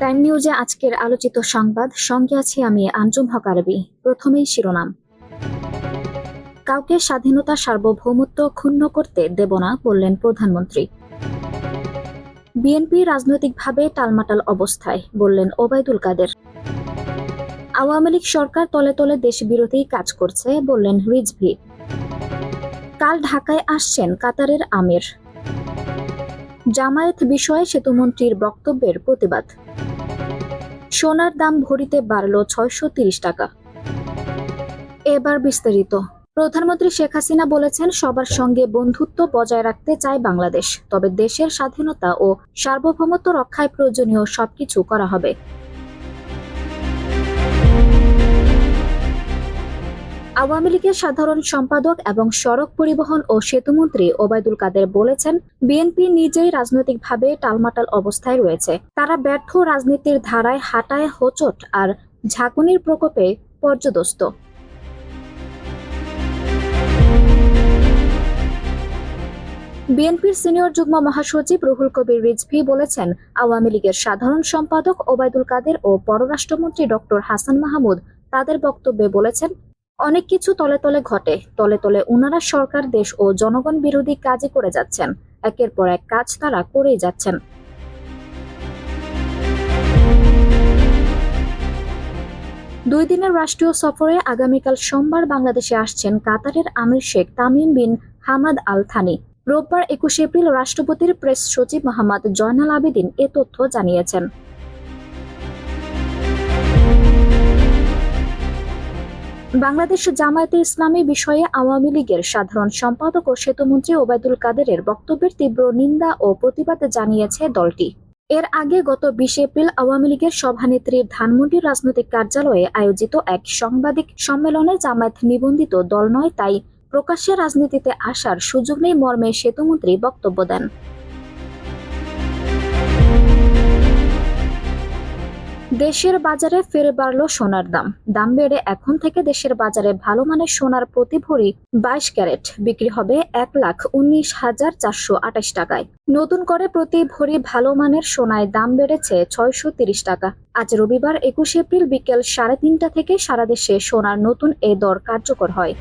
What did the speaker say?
Time নিউজে আজকের আলোচিত সংবাদ, সঙ্গে আছি আমি আঞ্জুম হক আরবি। প্রথমেই শিরোনাম। কাউকে স্বাধীনতা সার্বভৌমত্ব ক্ষুণ্ণ করতে দেব না, বললেন প্রধানমন্ত্রী। বিএনপি রাজনৈতিকভাবে টালমাটাল অবস্থায়, বললেন ওবায়দুল কাদের। আওয়ামী লীগ সরকার তলে তলে দেশবিরোধী কাজ করছে, বললেন রিজভী। কাল ঢাকায় আসছেন কাতারের আমির। জামায়াত বিষয়ে সেতুমন্ত্রীর বক্তব্যের প্রতিবাদ। সোনার দাম ভরিতে বাড়ল ৬৩০ টাকা। এবার বিস্তারিত। প্রধানমন্ত্রী শেখ হাসিনা বলেছেন, সবার সঙ্গে বন্ধুত্ব বজায় রাখতে চায় বাংলাদেশ, তবে দেশের স্বাধীনতা ও সার্বভৌমত্ব রক্ষায় প্রয়োজনীয় সবকিছু করা হবে। আওয়ামী লীগের সাধারণ সম্পাদক এবং সড়ক পরিবহন ও সেতুমন্ত্রী ওবায়দুল কাদের বলেছেন, বিএনপি নিজেই রাজনৈতিকভাবে টালমাটাল অবস্থায় রয়েছে। তারা ব্যর্থ রাজনীতির ধারায় হাঁটায় হোঁচট আর ঝাঁকুনির প্রকোপে পর্যদস্ত। বিএনপির সিনিয়র যুগ্ম মহাসচিব রুহুল কবির রিজভী বলেছেন, আওয়ামী লীগের সাধারণ সম্পাদক ওবায়দুল কাদের ও পররাষ্ট্রমন্ত্রী ডক্টর হাসান মাহমুদ তাদের বক্তব্যে বলেছেন, অনেক কিছু তলে তলে ঘটে। তলে তলে উনারা সরকার, দেশ ও জনগণ বিরোধী কাজই করে যাচ্ছেন। একের পর এক কাজ তারা করেই যাচ্ছেন। দুই দিনের রাষ্ট্রীয় সফরে আগামীকাল সোমবার বাংলাদেশে আসছেন কাতারের আমির Sheikh Tamim bin Hamad Al Thani. রোববার ২১ এপ্রিল রাষ্ট্রপতির প্রেস সচিব মোহাম্মদ জয়নাল আবেদিন এ তথ্য জানিয়েছেন। বাংলাদেশ জামায়াতে ইসলামী বিষয়ে আওয়ামী লীগের সাধারণ সম্পাদক ও সেতুমন্ত্রী ওবায়দুল কাদেরের বক্তব্যের তীব্র নিন্দা ও প্রতিবাদ জানিয়েছে দলটি। এর আগে গত ২০ এপ্রিল আওয়ামী লীগের সভানেত্রীর ধানমন্ডির রাজনৈতিক কার্যালয়ে আয়োজিত এক সাংবাদিক সম্মেলনে জামায়াত নিবন্ধিত দল নয়, তাই প্রকাশ্যে রাজনীতিতে আসার সুযোগ নেই মর্মে সেতুমন্ত্রী বক্তব্য দেন। দেশের বাজারে ফের বাড়ল সোনার দাম। দাম বেড়ে এখন থেকে দেশের বাজারে ভালো মানের সোনার প্রতি ভরি ২২ ক্যারেট বিক্রি হবে ১,১৯,৪২৮ টাকায়। নতুন করে প্রতি ভরি ভালো মানের সোনায় দাম বেড়েছে ৬৩০ টাকা। আজ রবিবার ২১ এপ্রিল বিকেল ৩:৩০ থেকে সারা দেশে সোনার নতুন এ দর কার্যকর হয়।